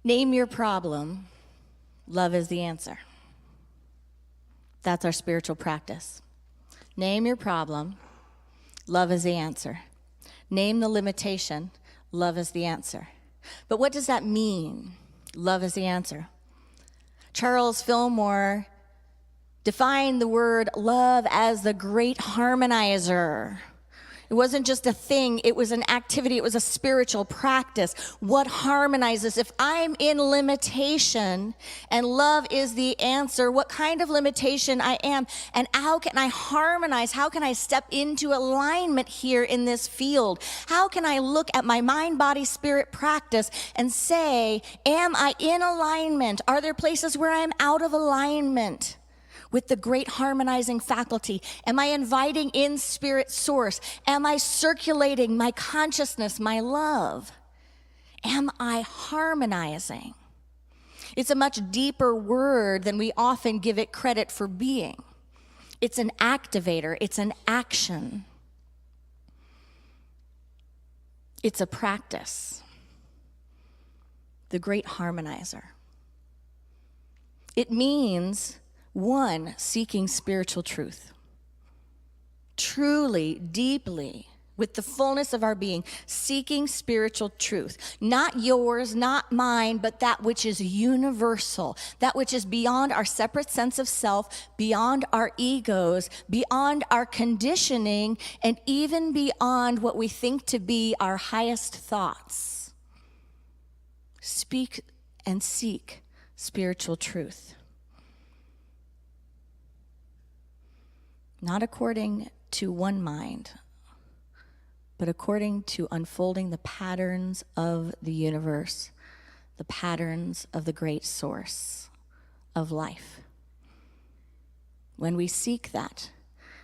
Name your problem. Love is the answer. That's our spiritual practice. Name your problem. Love is the answer. Name the limitation. Love is the answer. But what does that mean? Love is the answer. Charles Fillmore defined the word love as the Great Harmonizer. It wasn't just a thing, it was an activity, it was a spiritual practice. What harmonizes? If I'm in limitation and love is the answer, what kind of limitation I am, and how can I harmonize? How can I step into alignment here in this field? How can I look at my mind, body, spirit practice and say, am I in alignment? Are there places where I'm out of alignment with the great harmonizing faculty? Am I inviting in spirit source? Am I circulating my consciousness, my love? Am I harmonizing? It's a much deeper word than we often give it credit for being. It's an activator. It's an action. It's a practice. The great harmonizer. It means, one, seeking spiritual truth. Truly, deeply, with the fullness of our being, seeking spiritual truth. Not yours, not mine, but that which is universal, that which is beyond our separate sense of self, beyond our egos, beyond our conditioning, and even beyond what we think to be our highest thoughts. Speak and seek spiritual truth. Not according to one mind, but according to unfolding the patterns of the universe, the patterns of the great source of life. When we seek that,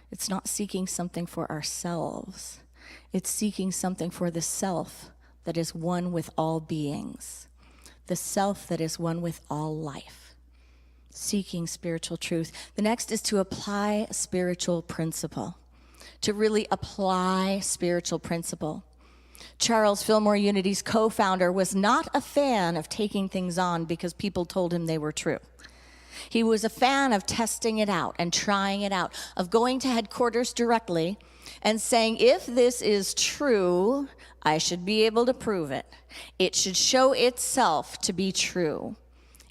it's not seeking something for ourselves. It's seeking something for the self that is one with all beings, the self that is one with all life. Seeking spiritual truth. The next is to apply a spiritual principle, to really apply spiritual principle. Charles Fillmore Unity's co-founder was not a fan of taking things on because people told him they were true. He was a fan of testing it out and trying it out, of going to headquarters directly and saying, if this is true, I should be able to prove it. It should show itself to be true.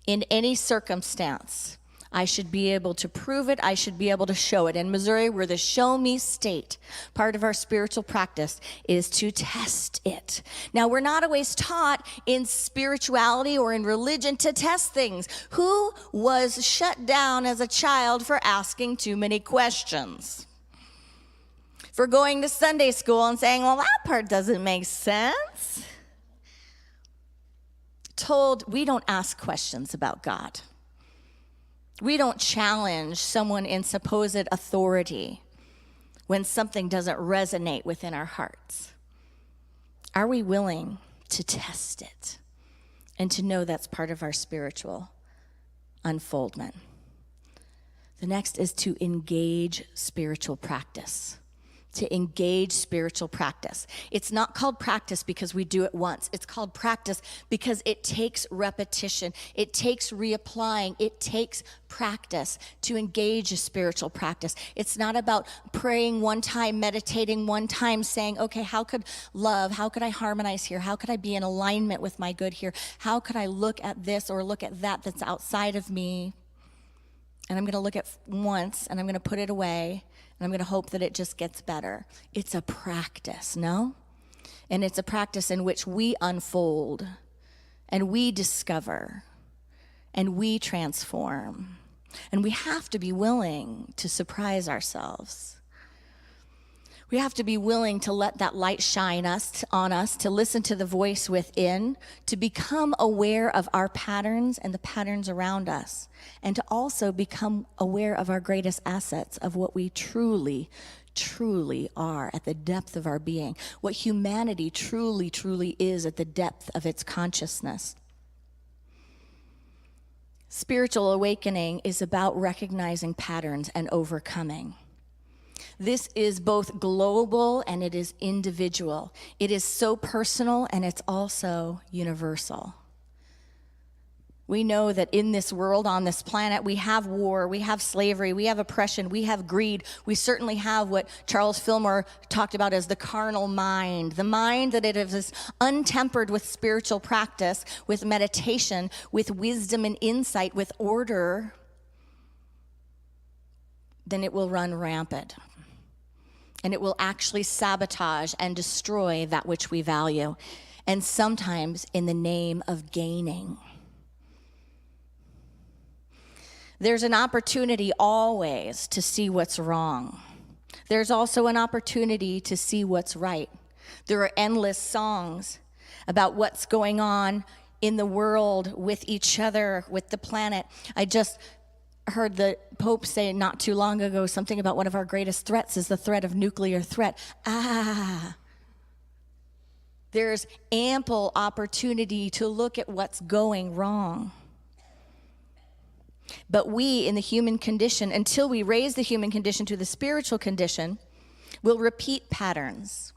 In any circumstance, I should be able to prove it. I should be able to show it. In Missouri, we're the show me state. Part of our spiritual practice is to test it. Now, we're not always taught in spirituality or in religion to test things. Who was shut down as a child for asking too many questions? For going to Sunday school and saying, well, that part doesn't make sense. Told we don't ask questions about God. We don't challenge someone in supposed authority when something doesn't resonate within our hearts. Are we willing to test it and to know that's part of our spiritual unfoldment? The next is to engage spiritual practice. To engage spiritual practice. It's not called practice because we do it once. It's called practice because it takes repetition. It takes reapplying. It takes practice to engage a spiritual practice. It's not about praying one time, meditating one time, saying, okay, how could I harmonize here? How could I be in alignment with my good here? How could I look at this or look at that that's outside of me? And I'm going to look at once and I'm going to put it away. And I'm going to hope that it just gets better. It's a practice, no? And it's a practice in which we unfold and we discover and we transform. And we have to be willing to surprise ourselves. We have to be willing to let that light shine on us, to listen to the voice within, to become aware of our patterns and the patterns around us, and to also become aware of our greatest assets, of what we truly, truly are at the depth of our being, what humanity truly, truly is at the depth of its consciousness. Spiritual awakening is about recognizing patterns and overcoming. This is both global and it is individual. It is so personal and it's also universal. We know that in this world, on this planet, we have war, we have slavery, we have oppression, we have greed. We certainly have what Charles Fillmore talked about as the carnal mind. The mind that it is untempered with spiritual practice, with meditation, with wisdom and insight, with order, then it will run rampant. And it will actually sabotage and destroy that which we value. And sometimes in the name of gaining. There's an opportunity always to see what's wrong. There's also an opportunity to see what's right. There are endless songs about what's going on in the world, with each other, with the planet. I just heard the Pope say not too long ago something about one of our greatest threats is the threat of nuclear threat. There's ample opportunity to look at what's going wrong. But we, in the human condition, until we raise the human condition to the spiritual condition, will repeat patterns.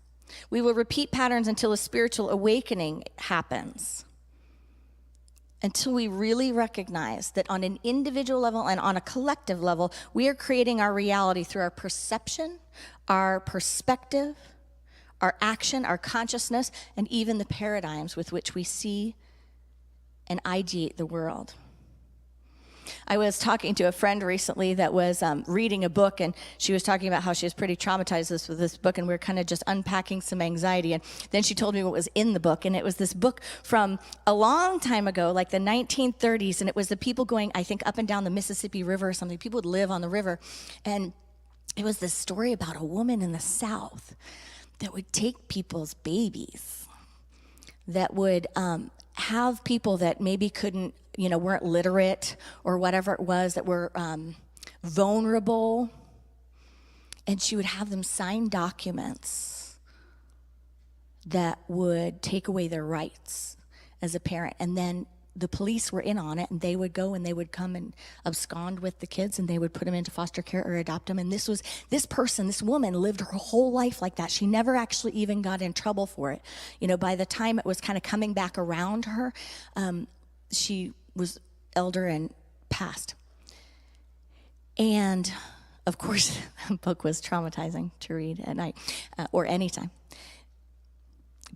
We will repeat patterns until a spiritual awakening happens. Until we really recognize that on an individual level and on a collective level, we are creating our reality through our perception, our perspective, our action, our consciousness, and even the paradigms with which we see and ideate the world. I was talking to a friend recently that was reading a book, and she was talking about how she was pretty traumatized with this book, and we were kind of just unpacking some anxiety. And then she told me what was in the book, and it was this book from a long time ago, like the 1930s, and it was the people going, I think, up and down the Mississippi River or something. People would live on the river, and it was this story about a woman in the South that would take people's babies, that would have people that maybe couldn't, weren't literate or whatever it was, that were vulnerable. And she would have them sign documents that would take away their rights as a parent. And then the police were in on it, and they would go and they would come and abscond with the kids, and they would put them into foster care or adopt them. And this woman lived her whole life like that. She never actually even got in trouble for it. By the time it was kind of coming back around her, she was elder and passed. And of course, the book was traumatizing to read at night or anytime.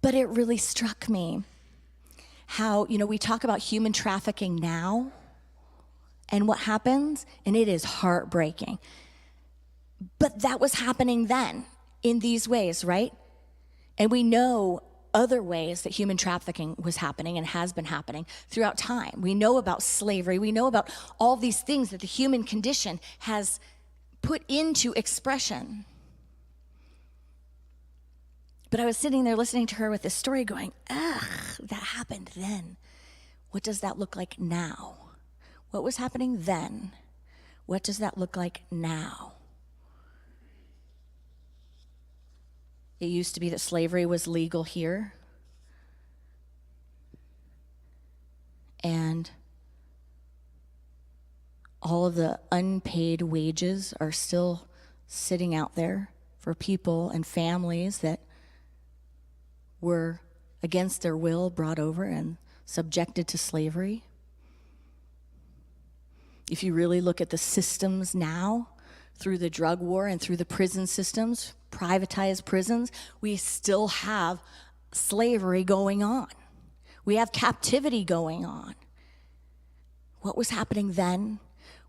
But it really struck me how, we talk about human trafficking now and what happens, and it is heartbreaking. But that was happening then in these ways, right? And we know other ways that human trafficking was happening and has been happening throughout time. We know about slavery. We know about all these things that the human condition has put into expression. But I was sitting there listening to her with this story going, that happened then. What does that look like now? What was happening then? What does that look like now? It used to be that slavery was legal here. And all of the unpaid wages are still sitting out there for people and families that were against their will brought over and subjected to slavery. If you really look at the systems now, through the drug war and through the prison systems, privatized prisons, we still have slavery going on. We have captivity going on. What was happening then?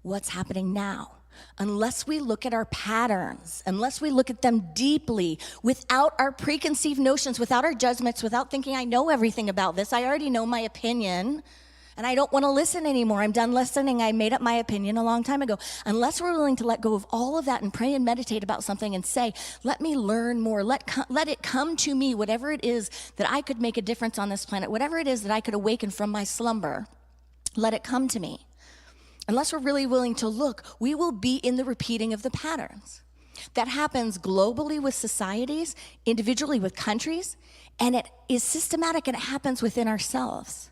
What's happening now? Unless we look at our patterns, unless we look at them deeply, without our preconceived notions, without our judgments, without thinking, I know everything about this, I already know my opinion, and I don't want to listen anymore. I'm done listening. I made up my opinion a long time ago. Unless we're willing to let go of all of that and pray and meditate about something and say, let me learn more. Let it come to me, whatever it is that I could make a difference on this planet, whatever it is that I could awaken from my slumber, let it come to me. Unless we're really willing to look, we will be in the repeating of the patterns. That happens globally with societies, individually with countries, and it is systematic, and it happens within ourselves.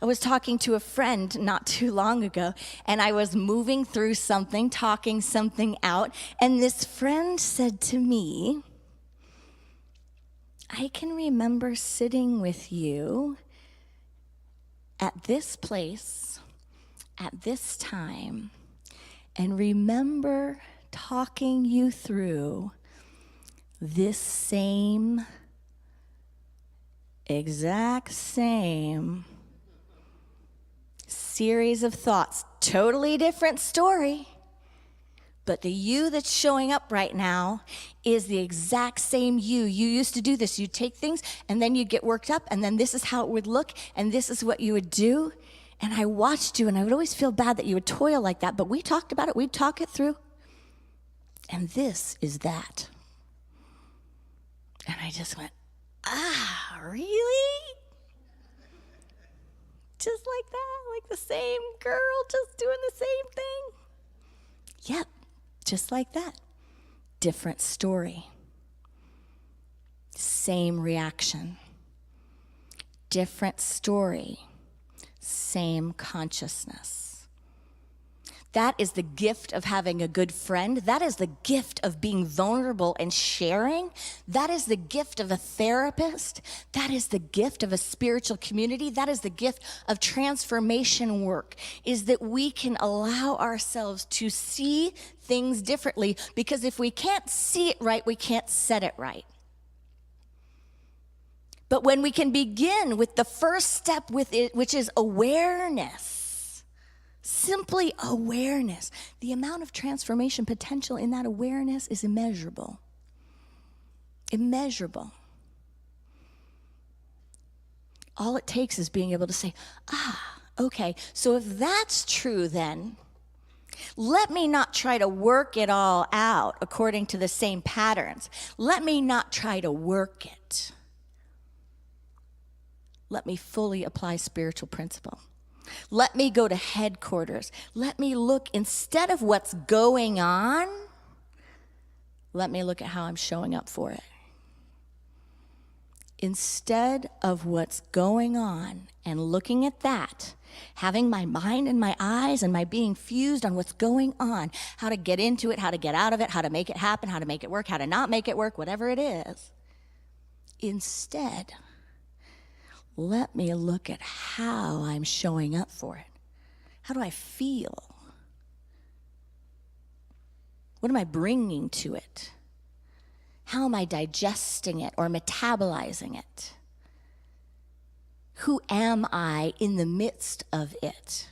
I was talking to a friend not too long ago, and I was moving through something, talking something out, and this friend said to me, I can remember sitting with you at this place, at this time, and remember talking you through this exact same series of thoughts. Totally different story. But the you that's showing up right now is the exact same you. You used to do this. You'd take things, and then you'd get worked up, and then this is how it would look, and this is what you would do. And I watched you, and I would always feel bad that you would toil like that. But we talked about it. We'd talk it through. And this is that. And I just went, really? Just like that? Like the same girl just doing the same thing? Yep, just like that. Different story. Same reaction. Different story. Same consciousness. That is the gift of having a good friend. That is the gift of being vulnerable and sharing. That is the gift of a therapist. That is the gift of a spiritual community. That is the gift of transformation work, is that we can allow ourselves to see things differently, because if we can't see it right, we can't set it right. But when we can begin with the first step with it, which is awareness, simply awareness, the amount of transformation potential in that awareness is immeasurable. Immeasurable. All it takes is being able to say, okay, so if that's true, then let me not try to work it all out according to the same patterns. Let me not try to work it. Let me fully apply spiritual principle. Let me go to headquarters. Let me look, instead of what's going on, let me look at how I'm showing up for it. Instead of what's going on and looking at that, having my mind and my eyes and my being fused on what's going on, how to get into it, how to get out of it, how to make it happen, how to make it work, how to not make it work, whatever it is. Instead, let me look at how I'm showing up for it. How do I feel? What am I bringing to it? How am I digesting it or metabolizing it? Who am I in the midst of it?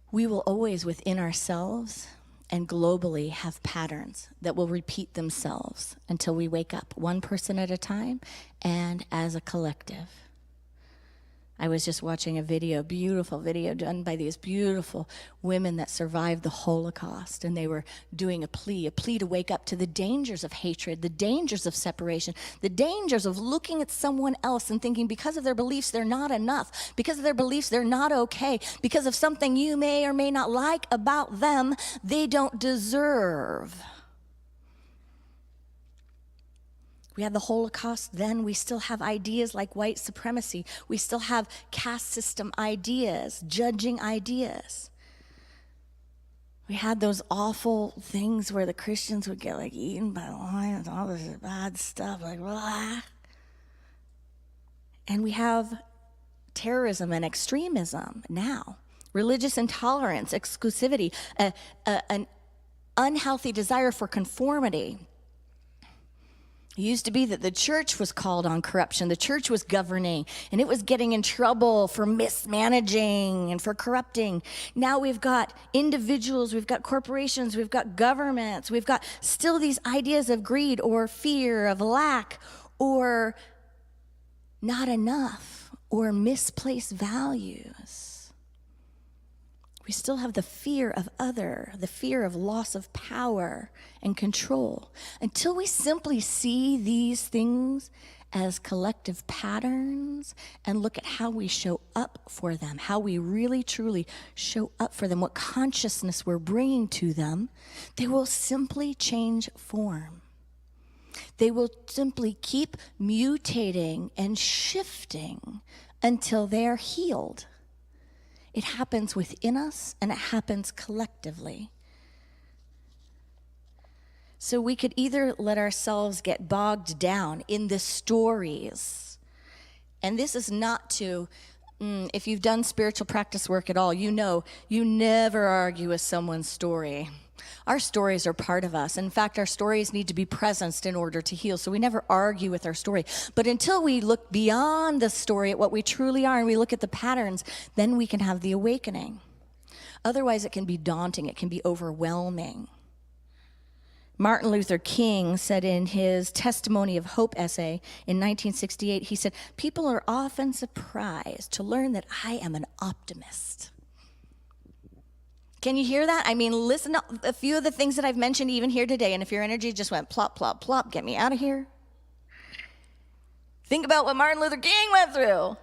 We will always, within ourselves and globally, have patterns that will repeat themselves until we wake up, one person at a time and as a collective. I was just watching a video, beautiful video done by these beautiful women that survived the Holocaust, and they were doing a plea to wake up to the dangers of hatred, the dangers of separation, the dangers of looking at someone else and thinking because of their beliefs they're not enough, because of their beliefs they're not okay, because of something you may or may not like about them, they don't deserve. We had the Holocaust then. We still have ideas like white supremacy. We still have caste system ideas, judging ideas. We had those awful things where the Christians would get like eaten by lions, all this bad stuff, like blah. And we have terrorism and extremism now. Religious intolerance, exclusivity, an unhealthy desire for conformity. It used to be that the church was called on corruption. The church was governing, and it was getting in trouble for mismanaging and for corrupting. Now we've got individuals, we've got corporations, we've got governments, we've got still these ideas of greed or fear, of lack, or not enough, or misplaced values. We still have the fear of other, the fear of loss of power and control. Until we simply see these things as collective patterns and look at how we show up for them, how we really truly show up for them, what consciousness we're bringing to them, they will simply change form. They will simply keep mutating and shifting until they're healed. It happens within us, and it happens collectively. So we could either let ourselves get bogged down in the stories. And this is not to, if you've done spiritual practice work at all, you know you never argue with someone's story. Our stories are part of us. In fact, our stories need to be presenced in order to heal. So we never argue with our story. But until we look beyond the story at what we truly are and we look at the patterns, then we can have the awakening. Otherwise, it can be daunting. It can be overwhelming. Martin Luther King said in his Testimony of Hope essay in 1968, he said, "People are often surprised to learn that I am an optimist." Can you hear that? I mean, listen to a few of the things that I've mentioned even here today, and if your energy just went plop, plop, plop, get me out of here. Think about what Martin Luther King went through.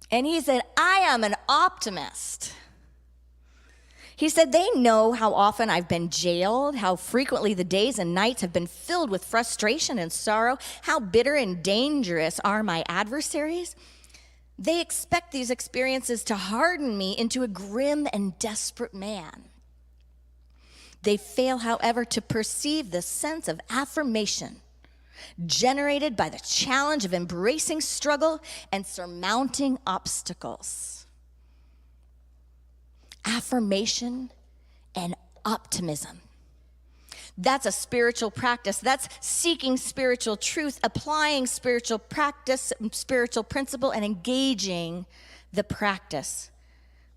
And he said, "I am an optimist." He said, "They know how often I've been jailed, how frequently the days and nights have been filled with frustration and sorrow, how bitter and dangerous are my adversaries. They expect these experiences to harden me into a grim and desperate man. They fail, however, to perceive the sense of affirmation generated by the challenge of embracing struggle and surmounting obstacles." Affirmation and optimism. That's a spiritual practice. That's seeking spiritual truth, applying spiritual practice, spiritual principle, and engaging the practice.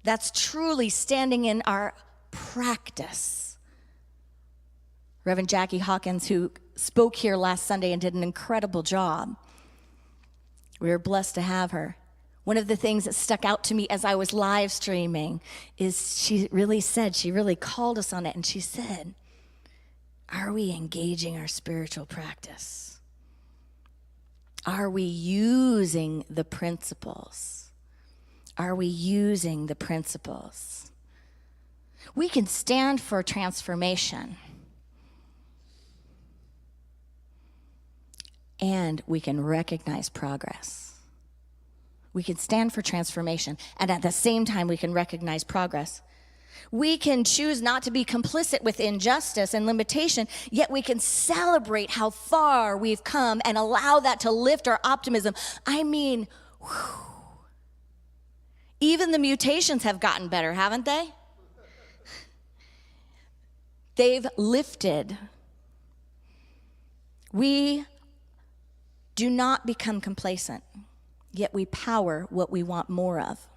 That's truly standing in our practice. Reverend Jackie Hawkins, who spoke here last Sunday and did an incredible job, we were blessed to have her. One of the things that stuck out to me as I was live streaming is she really called us on it, and she said, "Are we engaging our spiritual practice? Are we using the principles? Are we using the principles?" We can stand for transformation, and we can recognize progress. We can stand for transformation, and at the same time, we can recognize progress. We can choose not to be complicit with injustice and limitation, yet we can celebrate how far we've come and allow that to lift our optimism. I mean, even the mutations have gotten better, haven't they? They've lifted. We do not become complacent. Yet we power what we want more of.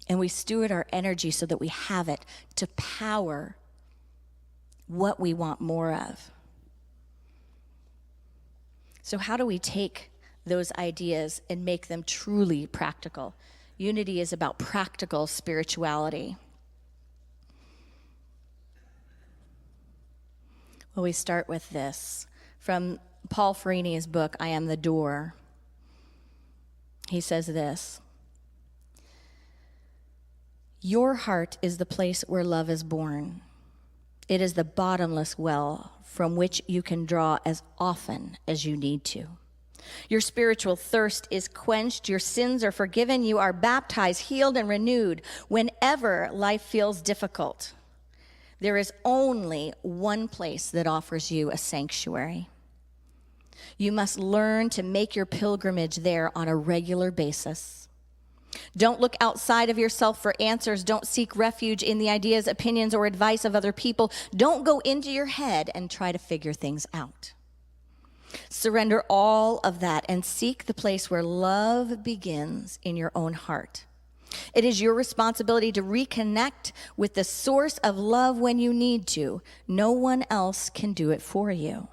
And we steward our energy so that we have it to power what we want more of. So how do we take those ideas and make them truly practical? Unity is about practical spirituality. Well, we start with this. From Paul Farini's book, I Am the Door. He says this: "Your heart is the place where love is born. It is the bottomless well from which you can draw as often as you need to. Your spiritual thirst is quenched, your sins are forgiven, you are baptized, healed, and renewed whenever life feels difficult. There is only one place that offers you a sanctuary. You must learn to make your pilgrimage there on a regular basis. Don't look outside of yourself for answers. Don't seek refuge in the ideas, opinions, or advice of other people. Don't go into your head and try to figure things out. Surrender all of that and seek the place where love begins in your own heart. It is your responsibility to reconnect with the source of love when you need to. No one else can do it for you.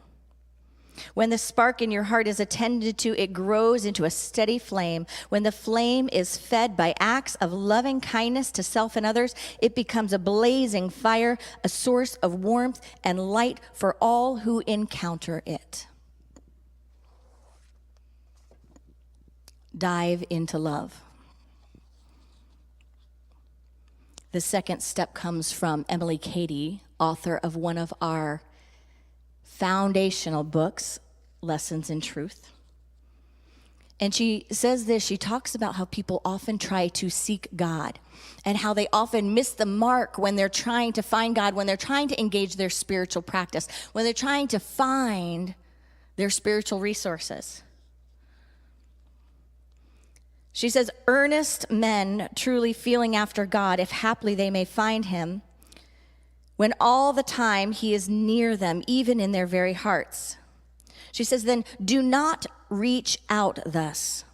When the spark in your heart is attended to, it grows into a steady flame. When the flame is fed by acts of loving kindness to self and others, it becomes a blazing fire, a source of warmth and light for all who encounter it." Dive into love. The second step comes from Emily Cady, author of one of our foundational books, Lessons in Truth. And she says this, she talks about how people often try to seek God and how they often miss the mark when they're trying to find God, when they're trying to engage their spiritual practice, when they're trying to find their spiritual resources. She says, earnest men truly feeling after God, if haply they may find him, when all the time he is near them, even in their very hearts. She says, then do not reach out thus.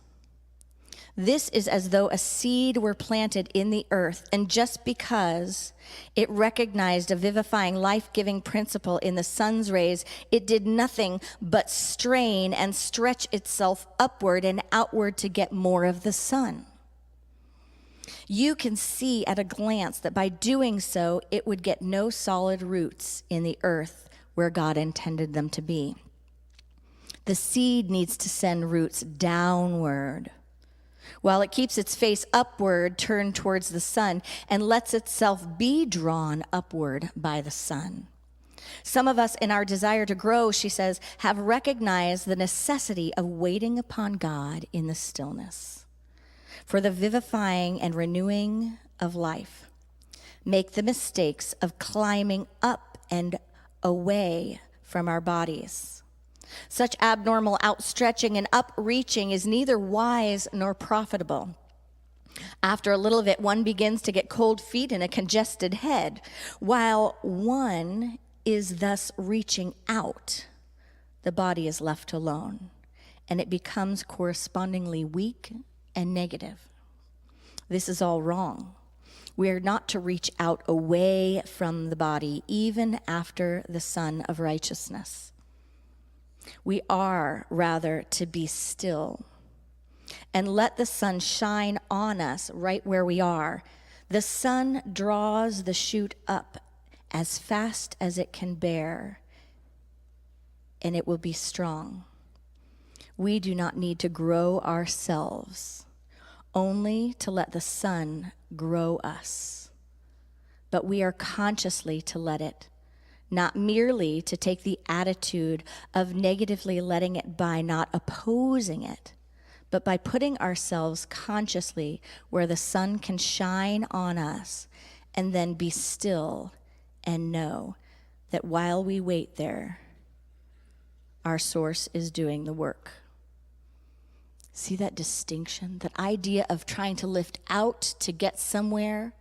This is as though a seed were planted in the earth, and just because it recognized a vivifying, life-giving principle in the sun's rays, it did nothing but strain and stretch itself upward and outward to get more of the sun. You can see at a glance that by doing so, it would get no solid roots in the earth where God intended them to be. The seed needs to send roots downward, while it keeps its face upward, turned towards the sun, and lets itself be drawn upward by the sun. Some of us, in our desire to grow, she says, have recognized the necessity of waiting upon God in the stillness for the vivifying and renewing of life. Make the mistakes of climbing up and away from our bodies. Such abnormal outstretching and upreaching is neither wise nor profitable. After a little of it, one begins to get cold feet and a congested head. While one is thus reaching out, the body is left alone, and it becomes correspondingly weak and negative. This is all wrong. We are not to reach out away from the body, even after the Sun of Righteousness. We are rather to be still and let the sun shine on us right where we are. The sun draws the shoot up as fast as it can bear, and it will be strong. We do not need to grow ourselves, only to let the sun grow us. But we are consciously to let it, not merely to take the attitude of negatively letting it by, not opposing it, but by putting ourselves consciously where the sun can shine on us, and then be still and know that while we wait there, our source is doing the work. See that distinction, that idea of trying to lift out to get somewhere,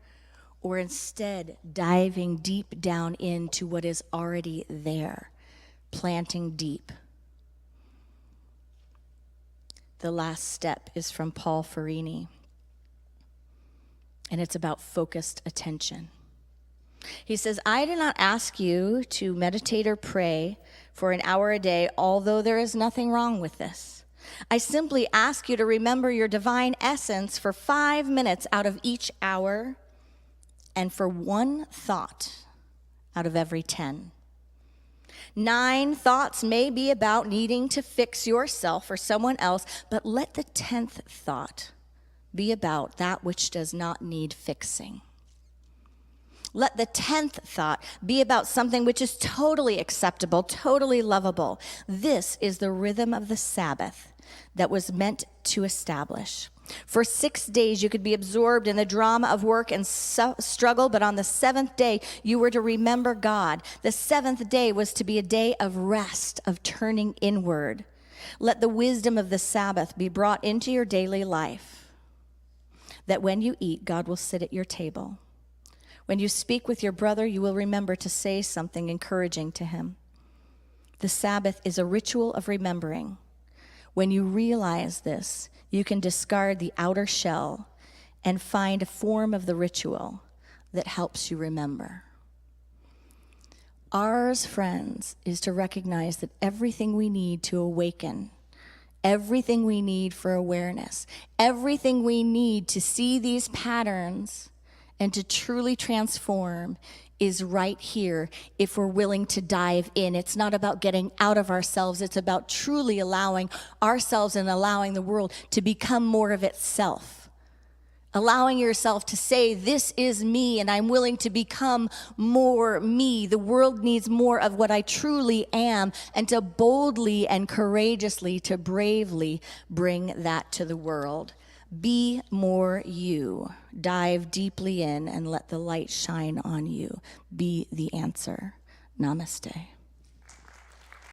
or instead diving deep down into what is already there, planting deep. The last step is from Paul Farini, and it's about focused attention. He says, I do not ask you to meditate or pray for an hour a day, although there is nothing wrong with this. I simply ask you to remember your divine essence for 5 minutes out of each hour, and for one thought out of every 10. 9 thoughts may be about needing to fix yourself or someone else, but let the 10th thought be about that which does not need fixing. Let the 10th thought be about something which is totally acceptable, totally lovable. This is the rhythm of the Sabbath that was meant to establish. For 6 days, you could be absorbed in the drama of work and struggle, but on the 7th day, you were to remember God. The 7th day was to be a day of rest, of turning inward. Let the wisdom of the Sabbath be brought into your daily life, that when you eat, God will sit at your table. When you speak with your brother, you will remember to say something encouraging to him. The Sabbath is a ritual of remembering. When you realize this, you can discard the outer shell and find a form of the ritual that helps you remember. Ours, friends, is to recognize that everything we need to awaken, everything we need for awareness, everything we need to see these patterns and to truly transform is right here if we're willing to dive in. It's not about getting out of ourselves. It's about truly allowing ourselves and allowing the world to become more of itself. Allowing yourself to say, this is me, and I'm willing to become more me. The world needs more of what I truly am, and to boldly and courageously, to bravely bring that to the world. Be more you. Dive deeply in and let the light shine on you. Be the answer. Namaste.